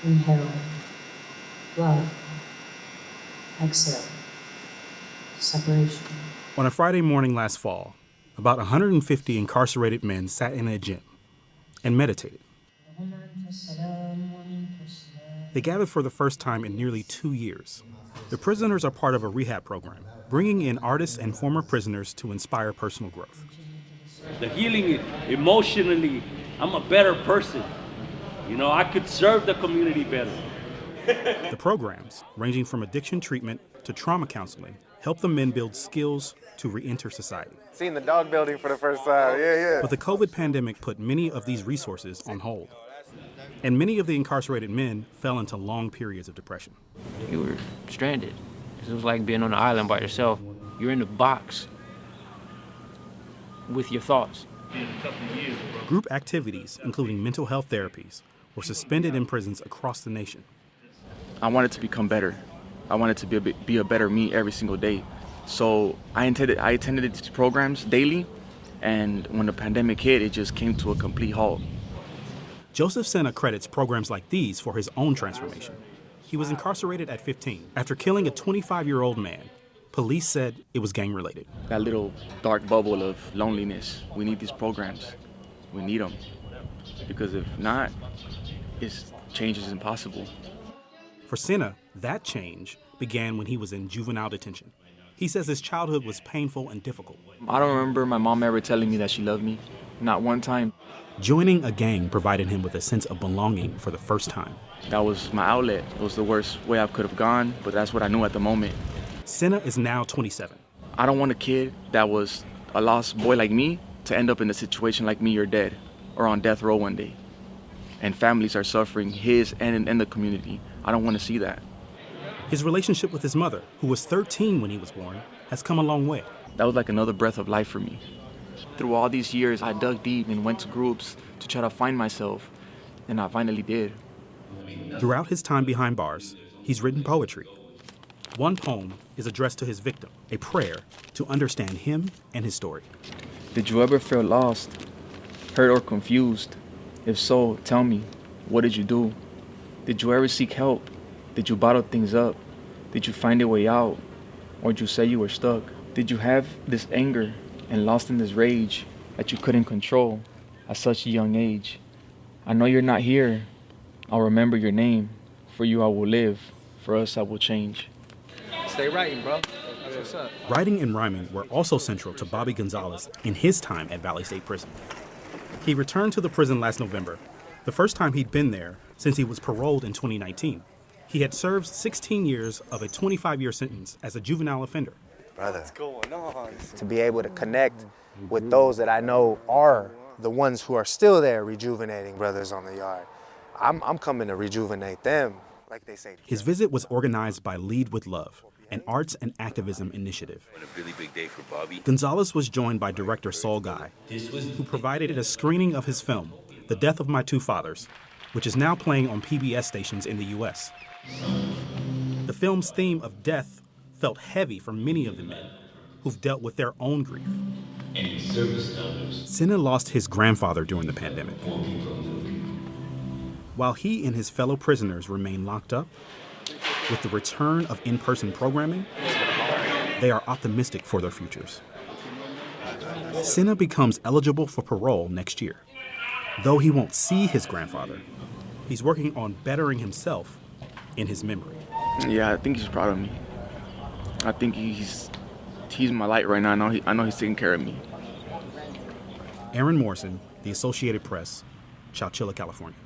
Inhale, love. Exhale, separation. On a Friday morning last fall, about 150 incarcerated men sat in a gym and meditated. They gathered for the first time in nearly 2 years. The prisoners are part of a rehab program, bringing in artists and former prisoners to inspire personal growth. The healing emotionally, I'm a better person. You know, I could serve the community better. The programs, ranging from addiction treatment to trauma counseling, help the men build skills to re-enter society. Seeing the dog building for the first time, yeah. But the COVID pandemic put many of these resources on hold. And many of the incarcerated men fell into long periods of depression. You were stranded. It was like being on an island by yourself. You're in a box with your thoughts. Group activities, including mental health therapies, were suspended in prisons across the nation. I wanted to become better. I wanted to be a better me every single day. So I attended these programs daily, and when the pandemic hit, it just came to a complete halt. Joseph Sena credits programs like these for his own transformation. He was incarcerated at 15 after killing a 25-year-old man. Police said it was gang-related. That little dark bubble of loneliness, we need these programs. We need them. Because if not, change is impossible. For Sena, that change began when he was in juvenile detention. He says his childhood was painful and difficult. I don't remember my mom ever telling me that she loved me. Not one time. Joining a gang provided him with a sense of belonging for the first time. That was my outlet. It was the worst way I could have gone, but that's what I knew at the moment. Sena is now 27. I don't want a kid that was a lost boy like me to end up in a situation like me or dead, or on death row one day. And families are suffering, his and the community. I don't want to see that. His relationship with his mother, who was 13 when he was born, has come a long way. That was like another breath of life for me. Through all these years, I dug deep and went to groups to try to find myself, and I finally did. Throughout his time behind bars, he's written poetry. One poem is addressed to his victim, a prayer to understand him and his story. Did you ever feel lost, hurt, or confused? If so, tell me, what did you do? Did you ever seek help? Did you bottle things up? Did you find a way out? Or did you say you were stuck? Did you have this anger and lost in this rage that you couldn't control at such a young age? I know you're not here. I'll remember your name. For you I will live. For us I will change. Stay writing, bro. That's what's up. Writing and rhyming were also central to Bobby Gonzalez in his time at Valley State Prison. He returned to the prison last November, the first time he'd been there since he was paroled in 2019. He had served 16 years of a 25-year sentence as a juvenile offender. Brother, what's going on? To be able to connect with those that I know are the ones who are still there rejuvenating brothers on the yard. I'm coming to rejuvenate them, like they say. His visit was organized by Lead with Love, an arts and activism initiative. A really big day for Bobby. Gonzalez was joined by director Saul Guy, who provided a screening of his film, The Death of My Two Fathers, which is now playing on PBS stations in the U.S. The film's theme of death felt heavy for many of the men who've dealt with their own grief. Sena lost his grandfather during the pandemic. While he and his fellow prisoners remain locked up, with the return of in-person programming, they are optimistic for their futures. Sena becomes eligible for parole next year. Though he won't see his grandfather, he's working on bettering himself in his memory. Yeah, I think he's proud of me. I think he's my light right now. I know he's taking care of me. Aaron Morrison, The Associated Press, Chowchilla, California.